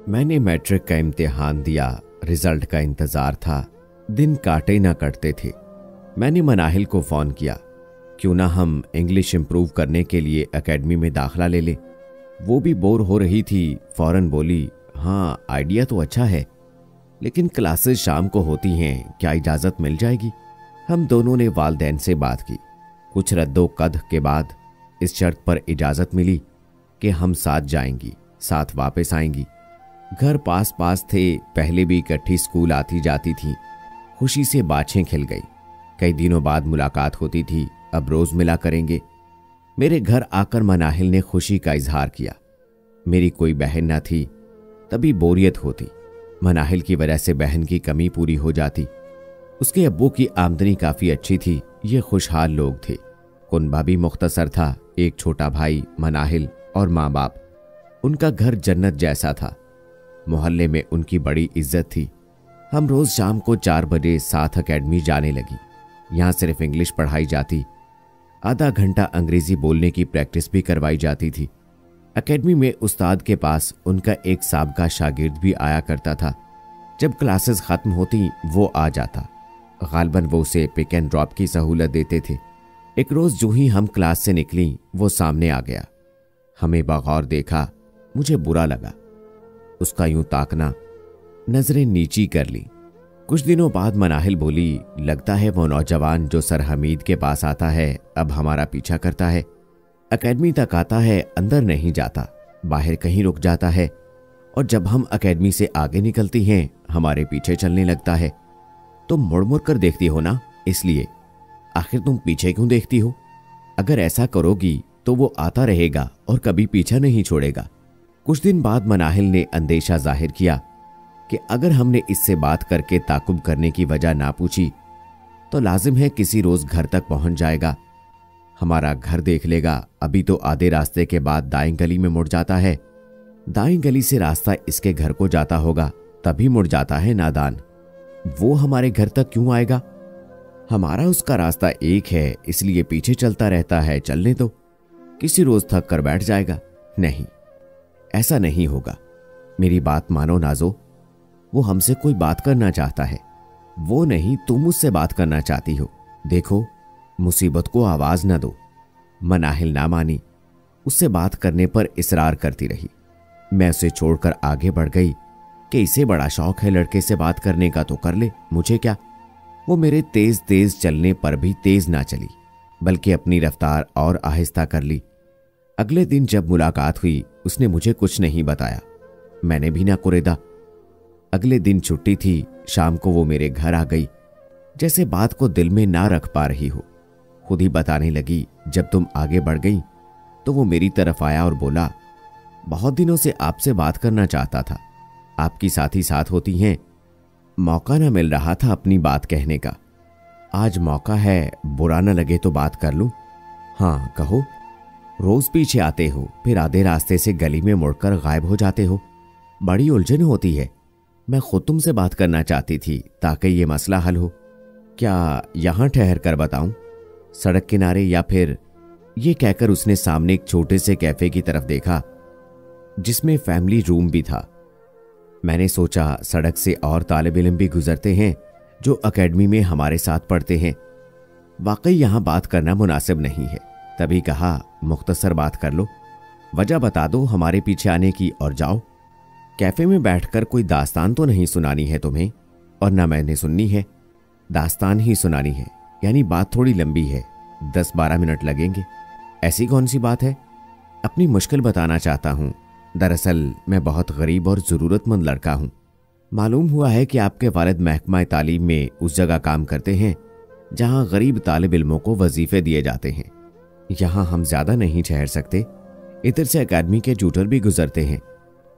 मैंने मैट्रिक का इम्तिहान दिया, रिजल्ट का इंतजार था। दिन काटे ना कटते थे। मैंने मनाहिल को फोन किया, क्यों ना हम इंग्लिश इंप्रूव करने के लिए एकेडमी में दाखला ले लें। वो भी बोर हो रही थी। फौरन बोली, हाँ आइडिया तो अच्छा है, लेकिन क्लासेस शाम को होती हैं, क्या इजाज़त मिल जाएगी? हम दोनों ने वालदैन से बात की। कुछ रद्दो-कद के बाद इस शर्त पर इजाज़त मिली कि हम साथ जाएंगी, साथ वापस आएंगी। घर पास पास थे, पहले भी इकट्ठी स्कूल आती जाती थी। खुशी से बाछें खिल गई। कई दिनों बाद मुलाकात होती थी, अब रोज मिला करेंगे। मेरे घर आकर मनाहिल ने खुशी का इजहार किया। मेरी कोई बहन न थी, तभी बोरियत होती। मनाहिल की वजह से बहन की कमी पूरी हो जाती। उसके अब्बू की आमदनी काफ़ी अच्छी थी। ये खुशहाल लोग थे। कुनबा भी मुख्तसर था, एक छोटा भाई, मनाहिल और माँ बाप। उनका घर जन्नत जैसा था। मोहल्ले में उनकी बड़ी इज्जत थी। हम रोज़ शाम को 4 बजे साथ एकेडमी जाने लगी। यहाँ सिर्फ इंग्लिश पढ़ाई जाती, आधा घंटा अंग्रेज़ी बोलने की प्रैक्टिस भी करवाई जाती थी। एकेडमी में उस्ताद के पास उनका एक साबका शागिर्द भी आया करता था। जब क्लासेस ख़त्म होती वो आ जाता। गालबन वो उसे पिक एंड ड्रॉप की सहूलत देते थे। एक रोज़ जो ही हम क्लास से निकली, वो सामने आ गया। हमें बगौर देखा। मुझे बुरा लगा। उसका यूं ताकना, नजरें नीची कर ली। कुछ दिनों बाद मनाहिल बोली, लगता है वो नौजवान जो सर हमीद के पास आता है अब हमारा पीछा करता है। एकेडमी तक आता है, अंदर नहीं जाता, बाहर कहीं रुक जाता है, और जब हम एकेडमी से आगे निकलती हैं हमारे पीछे चलने लगता है। तुम मुड़ मुड़ कर देखती हो ना, इसलिए। आखिर तुम पीछे क्यों देखती हो? अगर ऐसा करोगी तो वो आता रहेगा और कभी पीछा नहीं छोड़ेगा। कुछ दिन बाद मनाहिल ने अंदेशा जाहिर किया कि अगर हमने इससे बात करके ताकुब करने की वजह ना पूछी तो लाजिम है किसी रोज घर तक पहुंच जाएगा, हमारा घर देख लेगा। अभी तो आधे रास्ते के बाद दाएं गली में मुड़ जाता है। दाएं गली से रास्ता इसके घर को जाता होगा, तभी मुड़ जाता है नादान। वो हमारे घर तक क्यों आएगा? हमारा उसका रास्ता एक है, इसलिए पीछे चलता रहता है। चलने दो, किसी रोज थक कर बैठ जाएगा। नहीं, ऐसा नहीं होगा। मेरी बात मानो नाजो, वो हमसे कोई बात करना चाहता है। वो नहीं, तुम मुझसे बात करना चाहती हो। देखो, मुसीबत को आवाज न दो। मनाहिल ना मानी। उससे बात करने पर इसरार करती रही। मैं उसे छोड़कर आगे बढ़ गई कि इसे बड़ा शौक है लड़के से बात करने का, तो कर ले, मुझे क्या। वो मेरे तेज तेज चलने पर भी तेज ना चली, बल्कि अपनी रफ्तार और आहिस्ता कर ली। अगले दिन जब मुलाकात हुई उसने मुझे कुछ नहीं बताया, मैंने भी ना कुरेदा। अगले दिन छुट्टी थी। शाम को वो मेरे घर आ गई, जैसे बात को दिल में ना रख पा रही हो। खुद ही बताने लगी, जब तुम आगे बढ़ गई तो वो मेरी तरफ आया और बोला, बहुत दिनों से आपसे बात करना चाहता था। आपकी साथी साथ होती हैं, मौका ना मिल रहा था अपनी बात कहने का। आज मौका है, बुरा न लगे तो बात कर लूं? हाँ कहो। रोज पीछे आते हो, फिर आधे रास्ते से गली में मुड़कर गायब हो जाते हो। बड़ी उलझन होती है। मैं खुद तुमसे बात करना चाहती थी ताकि ये मसला हल हो। क्या यहाँ ठहर कर बताऊं, सड़क किनारे, या फिर? ये कहकर उसने सामने एक छोटे से कैफे की तरफ देखा जिसमें फैमिली रूम भी था। मैंने सोचा सड़क से और तालिब इल्म भी गुजरते हैं जो एकेडमी में हमारे साथ पढ़ते हैं। वाकई यहाँ बात करना मुनासिब नहीं है। तभी कहा, मुख्तसर बात कर लो, वजह बता दो हमारे पीछे आने की और जाओ। कैफे में बैठकर कोई दास्तान तो नहीं सुनानी है तुम्हें, और ना मैंने सुननी है। दास्तान ही सुनानी है, यानी बात थोड़ी लंबी है, 10-12 मिनट लगेंगे। ऐसी कौन सी बात है? अपनी मुश्किल बताना चाहता हूँ। दरअसल मैं बहुत गरीब और ज़रूरतमंद लड़का हूँ। मालूम हुआ है कि आपके वालिद महकमा तालीम में उस जगह काम करते हैं जहाँ गरीब तालिब इल्मों को वजीफे दिए जाते हैं। यहाँ हम ज़्यादा नहीं ठहर सकते, इधर से एकेडमी के ट्यूटर भी गुजरते हैं।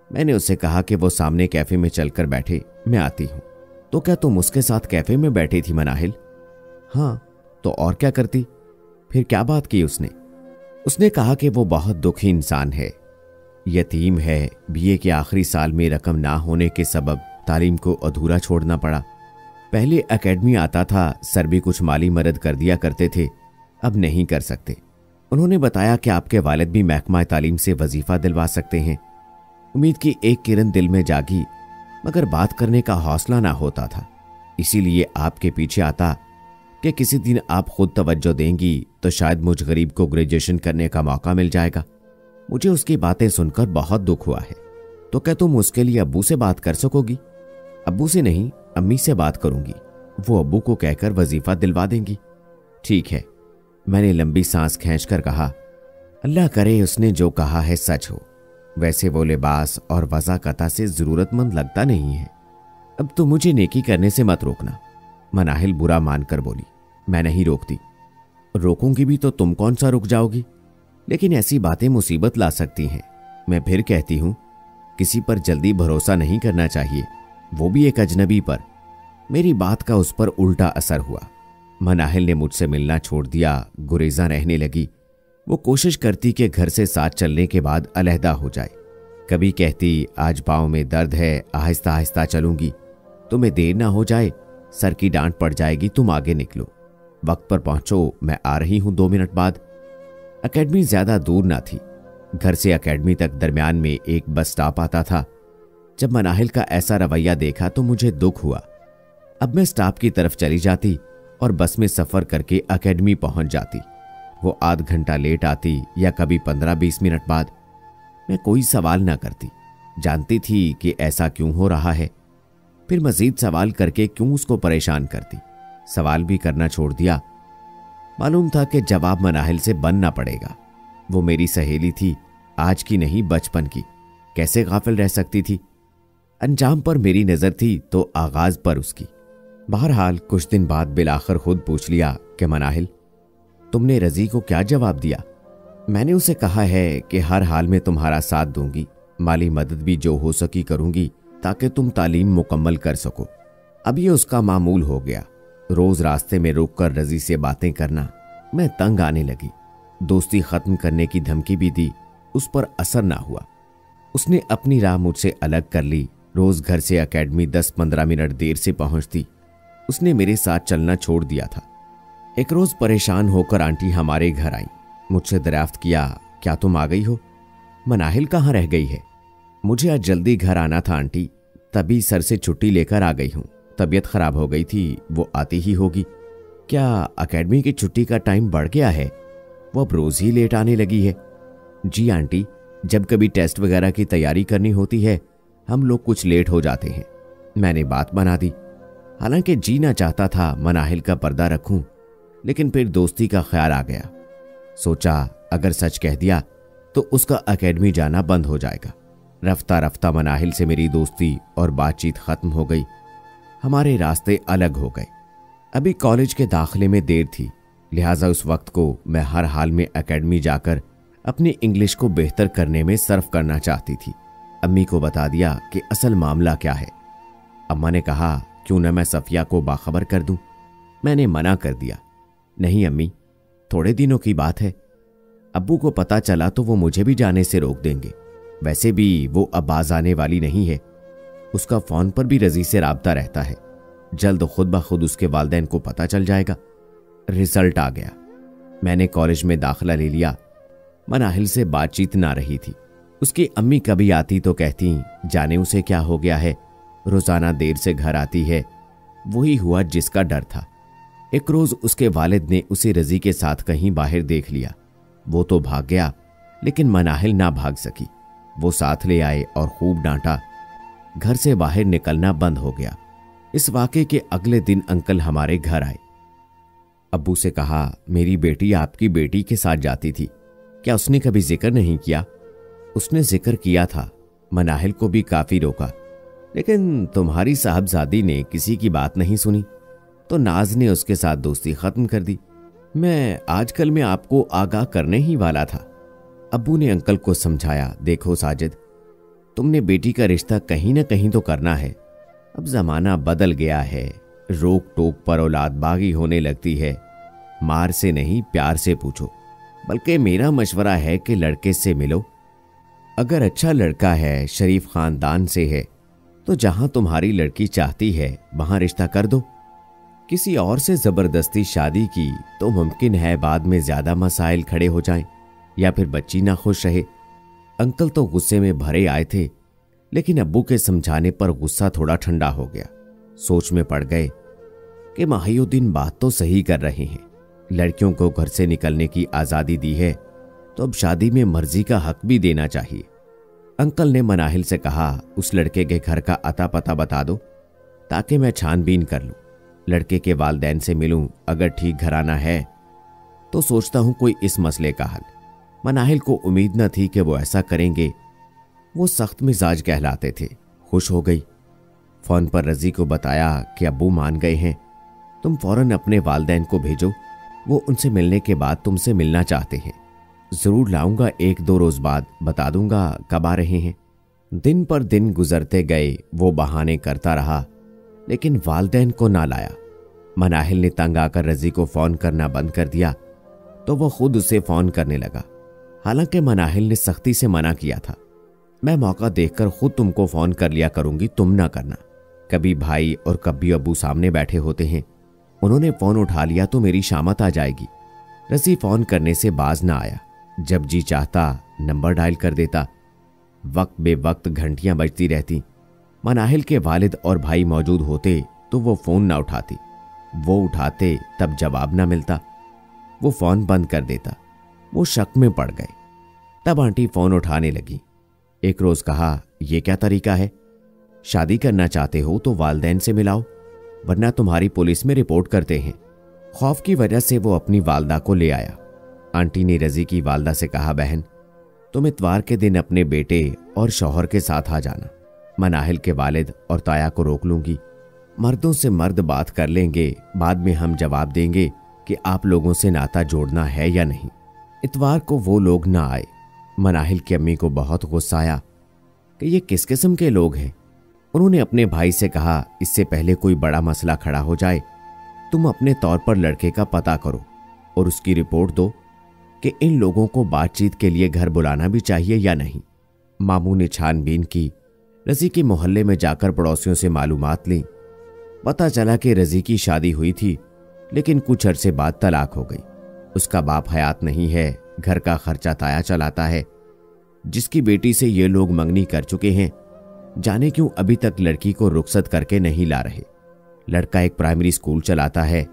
मैंने उससे कहा कि वो सामने कैफे में चलकर बैठे, मैं आती हूँ। तो क्या तुम उसके साथ कैफे में बैठी थी मनाहिल? हाँ, तो और क्या करती? फिर क्या बात की उसने? उसने कहा कि वो बहुत दुखी इंसान है, यतीम है। बीए के आखिरी साल में रकम ना होने के सबब तालीम को अधूरा छोड़ना पड़ा। पहले एकेडमी आता था, सर भी कुछ माली मदद कर दिया करते थे, अब नहीं कर सकते। उन्होंने बताया कि आपके वालिद भी महकमा तालीम से वजीफा दिलवा सकते हैं। उम्मीद की एक किरण दिल में जागी, मगर बात करने का हौसला ना होता था। इसीलिए आपके पीछे आता कि किसी दिन आप खुद तवज्जो देंगी तो शायद मुझ गरीब को ग्रेजुएशन करने का मौका मिल जाएगा। मुझे उसकी बातें सुनकर बहुत दुख हुआ है। तो क्या तुम उसके लिए अब्बू से बात कर सकोगी? अब्बू से नहीं, अम्मी से बात करूंगी। वो अब्बू को कहकर वजीफा दिलवा देंगी। ठीक है, मैंने लंबी सांस खींचकर कहा। अल्लाह करे उसने जो कहा है सच हो। वैसे वो लिबास और वज़ाकता से जरूरतमंद लगता नहीं है। अब तो मुझे नेकी करने से मत रोकना, मनाहिल बुरा मानकर बोली। मैं नहीं रोकती। रोकूंगी भी तो तुम कौन सा रुक जाओगी? लेकिन ऐसी बातें मुसीबत ला सकती हैं। मैं फिर कहती हूं, किसी पर जल्दी भरोसा नहीं करना चाहिए, वो भी एक अजनबी पर। मेरी बात का उस पर उल्टा असर हुआ। मनाहिल ने मुझसे मिलना छोड़ दिया, गुरेजा रहने लगी। वो कोशिश करती कि घर से साथ चलने के बाद अलहदा हो जाए। कभी कहती आज पाँव में दर्द है, आहिस्ता आहिस्ता चलूंगी, तुम्हें देर ना हो जाए, सर की डांट पड़ जाएगी, तुम आगे निकलो, वक्त पर पहुंचो, मैं आ रही हूं 2 मिनट बाद। एकेडमी ज्यादा दूर ना थी। घर से एकेडमी तक दरमियान में एक बस स्टॉप आता था। जब मनाहिल का ऐसा रवैया देखा तो मुझे दुख हुआ। अब मैं स्टॉप की तरफ चली जाती और बस में सफर करके एकेडमी पहुंच जाती। वो आध घंटा लेट आती या कभी 15-20 मिनट बाद। मैं कोई सवाल ना करती, जानती थी कि ऐसा क्यों हो रहा है। फिर मजीद सवाल करके क्यों उसको परेशान करती। सवाल भी करना छोड़ दिया। मालूम था कि जवाब मनाहिल से बनना पड़ेगा। वो मेरी सहेली थी, आज की नहीं बचपन की, कैसे गाफिल रह सकती थी। अंजाम पर मेरी नजर थी तो आगाज पर उसकी। बहरहाल कुछ दिन बाद बिलाखिर खुद पूछ लिया कि मनाहिल, तुमने रजी को क्या जवाब दिया? मैंने उसे कहा है कि हर हाल में तुम्हारा साथ दूंगी, माली मदद भी जो हो सकी करूंगी ताकि तुम तालीम मुकम्मल कर सको। अब ये उसका मामूल हो गया। रोज रास्ते में रुककर रजी से बातें करना। मैं तंग आने लगी। दोस्ती खत्म करने की धमकी भी दी, उस पर असर ना हुआ। उसने अपनी राह मुझसे अलग कर ली। रोज घर से एकेडमी 10-15 मिनट देर से पहुंचती। उसने मेरे साथ चलना छोड़ दिया था। एक रोज परेशान होकर आंटी हमारे घर आई। मुझसे दरियाफ्त किया, क्या तुम आ गई हो? मनाहिल कहाँ रह गई है? मुझे आज जल्दी घर आना था आंटी, तभी सर से छुट्टी लेकर आ गई हूँ। तबीयत खराब हो गई थी, वो आती ही होगी। क्या एकेडमी की छुट्टी का टाइम बढ़ गया है? वो अब रोज ही लेट आने लगी है। जी आंटी, जब कभी टेस्ट वगैरह की तैयारी करनी होती है हम लोग कुछ लेट हो जाते हैं। मैंने बात बना दी। हालांकि जीना चाहता था मनाहिल का पर्दा रखूं, लेकिन फिर दोस्ती का ख्याल आ गया। सोचा अगर सच कह दिया तो उसका एकेडमी जाना बंद हो जाएगा। रफ्ता रफ्ता मनाहिल से मेरी दोस्ती और बातचीत खत्म हो गई। हमारे रास्ते अलग हो गए। अभी कॉलेज के दाखिले में देर थी, लिहाजा उस वक्त को मैं हर हाल में एकेडमी जाकर अपनी इंग्लिश को बेहतर करने में सर्फ करना चाहती थी। अम्मी को बता दिया कि असल मामला क्या है। अम्मा ने कहा क्यों न मैं सफिया को बाखबर कर दूं। मैंने मना कर दिया। नहीं अम्मी, थोड़े दिनों की बात है। अब्बू को पता चला तो वो मुझे भी जाने से रोक देंगे। वैसे भी वो अब बाज आने वाली नहीं है। उसका फोन पर भी रजी से राब्ता रहता है। जल्द खुद ब खुद उसके वालिदैन को पता चल जाएगा। रिजल्ट आ गया। मैंने कॉलेज में दाखिला ले लिया। मनाहिल से बातचीत ना रही थी। उसकी अम्मी कभी आती तो कहती जाने उसे क्या हो गया है, रोजाना देर से घर आती है। वही हुआ जिसका डर था। एक रोज उसके वालिद ने उसे रजी के साथ कहीं बाहर देख लिया। वो तो भाग गया, लेकिन मनाहिल ना भाग सकी। वो साथ ले आए और खूब डांटा। घर से बाहर निकलना बंद हो गया। इस वाक़े के अगले दिन अंकल हमारे घर आए। अब्बू से कहा मेरी बेटी आपकी बेटी के साथ जाती थी, क्या उसने कभी जिक्र नहीं किया? उसने जिक्र किया था। मनाहिल को भी काफी रोका, लेकिन तुम्हारी साहबजादी ने किसी की बात नहीं सुनी तो नाज ने उसके साथ दोस्ती खत्म कर दी। मैं आजकल में आपको आगाह करने ही वाला था। अब्बू ने अंकल को समझाया, देखो साजिद, तुमने बेटी का रिश्ता कहीं ना कहीं तो करना है। अब जमाना बदल गया है। रोक टोक पर औलाद बागी होने लगती है। मार से नहीं प्यार से पूछो। बल्कि मेरा मशवरा है कि लड़के से मिलो। अगर अच्छा लड़का है, शरीफ खानदान से है, तो जहां तुम्हारी लड़की चाहती है वहां रिश्ता कर दो। किसी और से जबरदस्ती शादी की तो मुमकिन है बाद में ज्यादा मसाइल खड़े हो जाएं या फिर बच्ची ना खुश रहे। अंकल तो गुस्से में भरे आए थे लेकिन अब्बू के समझाने पर गुस्सा थोड़ा ठंडा हो गया। सोच में पड़ गए कि माहिउद्दीन बात तो सही कर रहे हैं। लड़कियों को घर से निकलने की आज़ादी दी है तो अब शादी में मर्जी का हक भी देना चाहिए। अंकल ने मनाहिल से कहा, उस लड़के के घर का अता पता बता दो ताकि मैं छानबीन कर लूं, लड़के के वालिदैन से मिलूं। अगर ठीक घराना है तो सोचता हूं कोई इस मसले का हल। मनाहिल को उम्मीद न थी कि वो ऐसा करेंगे। वो सख्त मिजाज कहलाते थे। खुश हो गई। फोन पर रजी को बताया कि अब्बू मान गए हैं, तुम फौरन अपने वालिदैन को भेजो, वो उनसे मिलने के बाद तुमसे मिलना चाहते हैं। जरूर लाऊंगा, 1-2 रोज बाद बता दूंगा कब आ रहे हैं। दिन पर दिन गुजरते गए। वो बहाने करता रहा लेकिन वालिदैन को ना लाया। मनाहिल ने तंग आकर रजी को फोन करना बंद कर दिया तो वो खुद उसे फोन करने लगा। हालांकि मनाहिल ने सख्ती से मना किया था। मैं मौका देखकर खुद तुमको फोन कर लिया करूंगी, तुम ना करना। कभी भाई और कभी अब्बू सामने बैठे होते हैं, उन्होंने फोन उठा लिया तो मेरी शामत आ जाएगी। रजी फोन करने से बाज ना आया। जब जी चाहता नंबर डायल कर देता। वक्त बेवक्त घंटियां बजती रहती। मनाहिल के वालिद और भाई मौजूद होते तो वो फोन ना उठाती। वो उठाते तब जवाब ना मिलता, वो फोन बंद कर देता। वो शक में पड़ गए। तब आंटी फोन उठाने लगी। एक रोज कहा, यह क्या तरीका है? शादी करना चाहते हो तो वालिदैन से मिलाओ, वरना तुम्हारी पुलिस में रिपोर्ट करते हैं। खौफ की वजह से वो अपनी वालदा को ले आया। आंटी ने रजी की वालदा से कहा, बहन तुम इतवार के दिन अपने बेटे और शौहर के साथ आ जाना। मनाहिल के वालिद और ताया को रोक लूंगी। मर्दों से मर्द बात कर लेंगे, बाद में हम जवाब देंगे कि आप लोगों से नाता जोड़ना है या नहीं। इतवार को वो लोग ना आए। मनाहिल की अम्मी को बहुत गुस्सा आया कि ये किस किस्म के लोग हैं। उन्होंने अपने भाई से कहा, इससे पहले कोई बड़ा मसला खड़ा हो जाए तुम अपने तौर पर लड़के का पता करो और उसकी रिपोर्ट दो कि इन लोगों को बातचीत के लिए घर बुलाना भी चाहिए या नहीं। मामू ने छानबीन की। रजी के मोहल्ले में जाकर पड़ोसियों से मालूमात ली। पता चला कि रजी की शादी हुई थी लेकिन कुछ अरसे बाद तलाक हो गई। उसका बाप हयात नहीं है, घर का खर्चा ताया चलाता है। जिसकी बेटी से ये लोग मंगनी कर चुके हैं, जाने क्यों अभी तक लड़की को रुखसत करके नहीं ला रहे। लड़का एक प्राइमरी स्कूल चलाता है।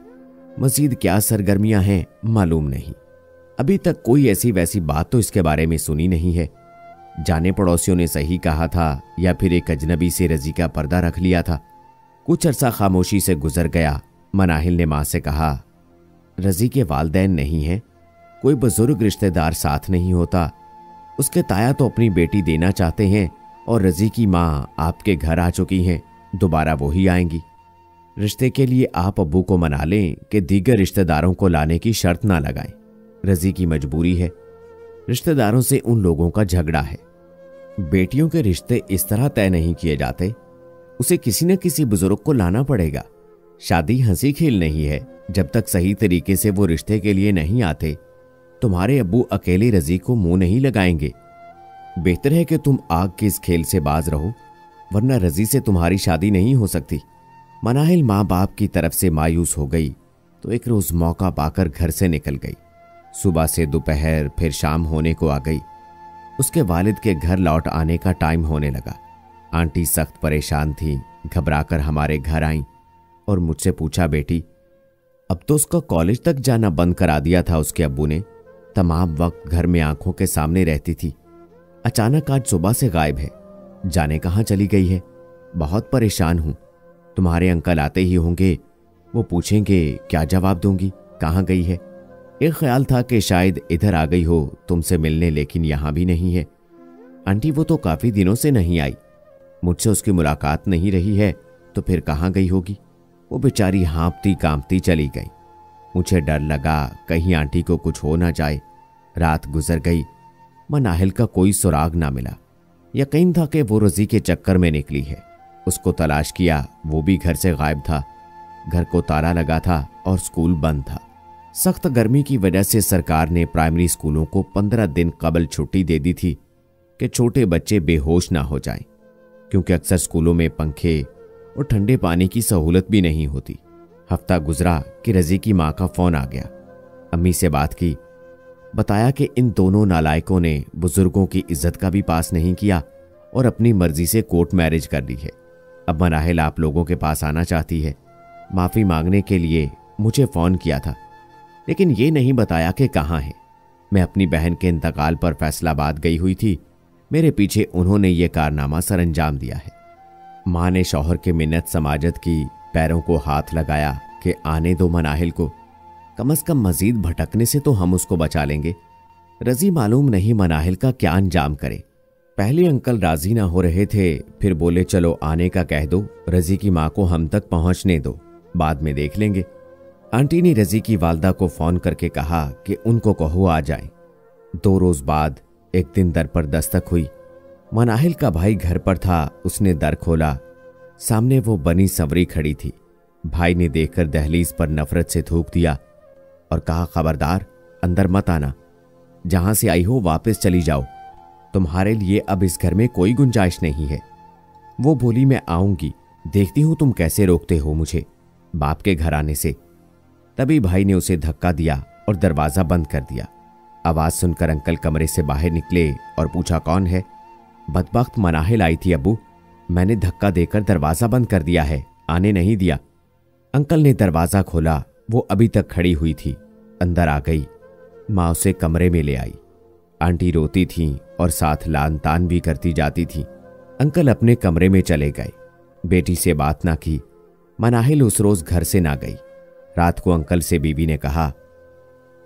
मजीद क्या सरगर्मियां हैं मालूम नहीं। अभी तक कोई ऐसी वैसी बात तो इसके बारे में सुनी नहीं है। जाने पड़ोसियों ने सही कहा था या फिर एक अजनबी से रजी का पर्दा रख लिया था। कुछ अरसा खामोशी से गुजर गया। मनाहिल ने मां से कहा, रजी के वालिदैन नहीं है, कोई बुजुर्ग रिश्तेदार साथ नहीं होता। उसके ताया तो अपनी बेटी देना चाहते हैं और रजी की मां आपके घर आ चुकी हैं, दोबारा वही आएंगी। रिश्ते के लिए आप अब्बू को मना लें कि दीगर रिश्तेदारों को लाने की शर्त ना लगाएं। रजी की मजबूरी है, रिश्तेदारों से उन लोगों का झगड़ा है। बेटियों के रिश्ते इस तरह तय नहीं किए जाते, उसे किसी न किसी बुजुर्ग को लाना पड़ेगा। शादी हंसी खेल नहीं है। जब तक सही तरीके से वो रिश्ते के लिए नहीं आते, तुम्हारे अब्बू अकेले रजी को मुंह नहीं लगाएंगे। बेहतर है कि तुम आग के इस खेल से बाज रहो, वरना रजी से तुम्हारी शादी नहीं हो सकती। मनाहिल माँ बाप की तरफ से मायूस हो गई तो एक रोज मौका पाकर घर से निकल गई। सुबह से दोपहर फिर शाम होने को आ गई। उसके वालिद के घर लौट आने का टाइम होने लगा। आंटी सख्त परेशान थी, घबराकर हमारे घर आईं और मुझसे पूछा, बेटी अब तो उसका कॉलेज तक जाना बंद करा दिया था उसके अब्बू ने। तमाम वक्त घर में आंखों के सामने रहती थी, अचानक आज सुबह से गायब है। जाने कहाँ चली गई है? बहुत परेशान हूं। तुम्हारे अंकल आते ही होंगे, वो पूछेंगे क्या जवाब दूंगी, कहाँ गई है। एक ख्याल था कि शायद इधर आ गई हो तुमसे मिलने, लेकिन यहां भी नहीं है। आंटी वो तो काफी दिनों से नहीं आई, मुझसे उसकी मुलाकात नहीं रही है, तो फिर कहाँ गई होगी। वो बेचारी हाँफती कांपती चली गई। मुझे डर लगा कहीं आंटी को कुछ हो ना जाए। रात गुजर गई, मनाहिल का कोई सुराग ना मिला। यकीन था कि वो रजी के चक्कर में निकली है। उसको तलाश किया, वो भी घर से गायब था। घर को ताला लगा था और स्कूल बंद था। सख्त गर्मी की वजह से सरकार ने प्राइमरी स्कूलों को 15 दिन कबल छुट्टी दे दी थी कि छोटे बच्चे बेहोश ना हो जाएं, क्योंकि अक्सर स्कूलों में पंखे और ठंडे पानी की सहूलत भी नहीं होती। हफ्ता गुजरा कि रजी की मां का फोन आ गया। अम्मी से बात की, बताया कि इन दोनों नालायकों ने बुजुर्गों की इज्जत का भी पास नहीं किया और अपनी मर्जी से कोर्ट मैरिज कर ली है। अब मनाहिल आप लोगों के पास आना चाहती है। माफ़ी मांगने के लिए मुझे फ़ोन किया था, लेकिन ये नहीं बताया कि कहाँ है। मैं अपनी बहन के इंतकाल पर फैसलाबाद गई हुई थी। मेरे पीछे उन्होंने ये कारनामा सरअंजाम दिया है। माँ ने शौहर के मिन्नत समाजत की, पैरों को हाथ लगाया कि आने दो मनाहिल को, कम से कम मजीद भटकने से तो हम उसको बचा लेंगे। रजी मालूम नहीं मनाहिल का क्या अंजाम करे। पहले अंकल राजी ना हो रहे थे, फिर बोले चलो आने का कह दो, रजी की माँ को हम तक पहुंचने दो, बाद में देख लेंगे। आंटी ने रजी की वालदा को फ़ोन करके कहा कि उनको कहो आ जाएं। 2 रोज़ बाद एक दिन दर पर दस्तक हुई। मनाहिल का भाई घर पर था। उसने दर खोला। सामने वो बनी संवरी खड़ी थी। भाई ने देखकर दहलीज पर नफरत से थूक दिया और कहा, खबरदार, अंदर मत आना, जहां से आई हो वापस चली जाओ, तुम्हारे लिए अब इस घर में कोई गुंजाइश नहीं है। वो बोली, मैं आऊंगी, देखती हूं तुम कैसे रोकते हो मुझे बाप के घर आने से। तभी भाई ने उसे धक्का दिया और दरवाज़ा बंद कर दिया। आवाज़ सुनकर अंकल कमरे से बाहर निकले और पूछा, कौन है? बदबख्त मनाहिल आई थी अब्बू, मैंने धक्का देकर दरवाज़ा बंद कर दिया है, आने नहीं दिया। अंकल ने दरवाज़ा खोला। वो अभी तक खड़ी हुई थी। अंदर आ गई। माँ उसे कमरे में ले आई। आंटी रोती थीं और साथ लान तान भी करती जाती थीं। अंकल अपने कमरे में चले गए। बेटी से बात ना की। मनाहिल उस रोज़ घर से ना गई। रात को अंकल से बीवी ने कहा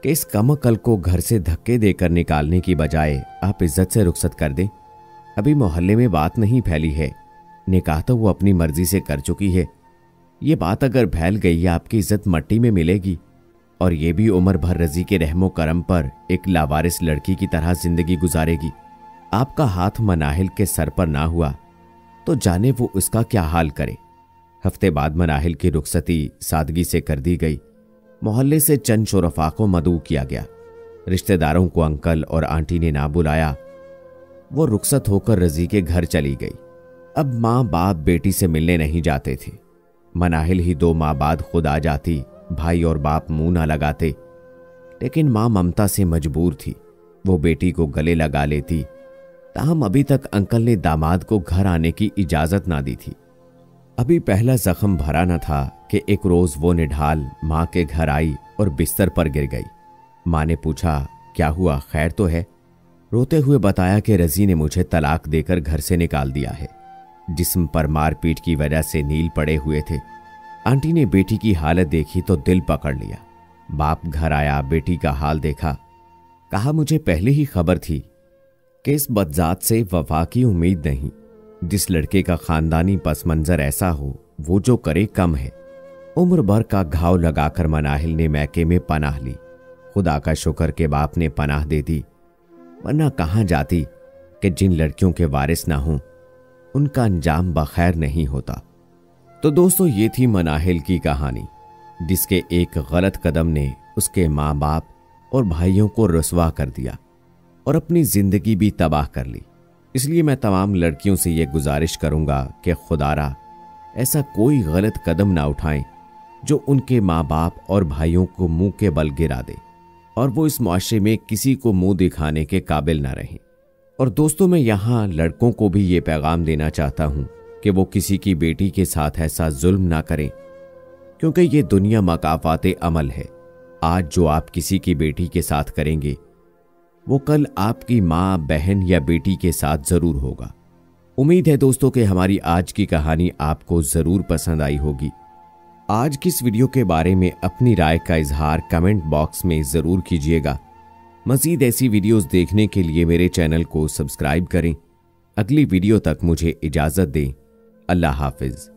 कि इस कमअकल को घर से धक्के देकर निकालने की बजाय आप इज्जत से रुखसत कर दें। अभी मोहल्ले में बात नहीं फैली है, निकाह तो वो अपनी मर्जी से कर चुकी है। ये बात अगर फैल गई आपकी इज्जत मट्टी में मिलेगी, और ये भी उम्र भर रजी के रहमो करम पर एक लावारिस लड़की की तरह जिंदगी गुजारेगी। आपका हाथ मनाहिल के सर पर ना हुआ तो जाने वो उसका क्या हाल करे। हफ्ते बाद मनाहिल की रुखसती सादगी से कर दी गई। मोहल्ले से चंद शोरफा को मदऊ किया गया। रिश्तेदारों को अंकल और आंटी ने ना बुलाया। वो रुखसत होकर रजी के घर चली गई। अब माँ बाप बेटी से मिलने नहीं जाते थे। मनाहिल ही 2 माह बाद खुद आ जाती, भाई और बाप मुंह ना लगाते, लेकिन माँ ममता से मजबूर थी। वो बेटी को गले लगा लेती। ताहम अभी तक अंकल ने दामाद को घर आने की इजाजत ना दी थी। अभी पहला जख्म भरा न था कि एक रोज वो निढाल माँ के घर आई और बिस्तर पर गिर गई। माँ ने पूछा, क्या हुआ, खैर तो है? रोते हुए बताया कि रजी ने मुझे तलाक देकर घर से निकाल दिया है। जिस्म पर मारपीट की वजह से नील पड़े हुए थे। आंटी ने बेटी की हालत देखी तो दिल पकड़ लिया। बाप घर आया, बेटी का हाल देखा, कहा मुझे पहले ही खबर थी कि इस बदजात से वफा की उम्मीद नहीं। जिस लड़के का खानदानी पस मंजर ऐसा हो, वो जो करे कम है। उम्र भर का घाव लगाकर मनाहिल ने मैके में पनाह ली। खुदा का शुक्र के बाप ने पनाह दे दी, वरना कहाँ जाती कि जिन लड़कियों के वारिस ना हों उनका अंजाम बखैर नहीं होता। तो दोस्तों, ये थी मनाहिल की कहानी, जिसके एक गलत कदम ने उसके माँ बाप और भाइयों को रुसवा कर दिया और अपनी जिंदगी भी तबाह कर ली। इसलिए मैं तमाम लड़कियों से यह गुजारिश करूंगा कि खुदारा ऐसा कोई गलत कदम ना उठाएं जो उनके माँ बाप और भाइयों को मुंह के बल गिरा दे और वो इस मुआशरे में किसी को मुंह दिखाने के काबिल ना रहें। और दोस्तों, मैं यहाँ लड़कों को भी ये पैगाम देना चाहता हूँ कि वो किसी की बेटी के साथ ऐसा जुल्म ना करें, क्योंकि ये दुनिया मकाफाते अमल है। आज जो आप किसी की बेटी के साथ करेंगे वो कल आपकी माँ, बहन या बेटी के साथ जरूर होगा। उम्मीद है दोस्तों कि हमारी आज की कहानी आपको जरूर पसंद आई होगी। आज की इस वीडियो के बारे में अपनी राय का इजहार कमेंट बॉक्स में जरूर कीजिएगा। मज़ीद ऐसी वीडियोस देखने के लिए मेरे चैनल को सब्सक्राइब करें। अगली वीडियो तक मुझे इजाज़त दें। अल्लाह हाफिज़।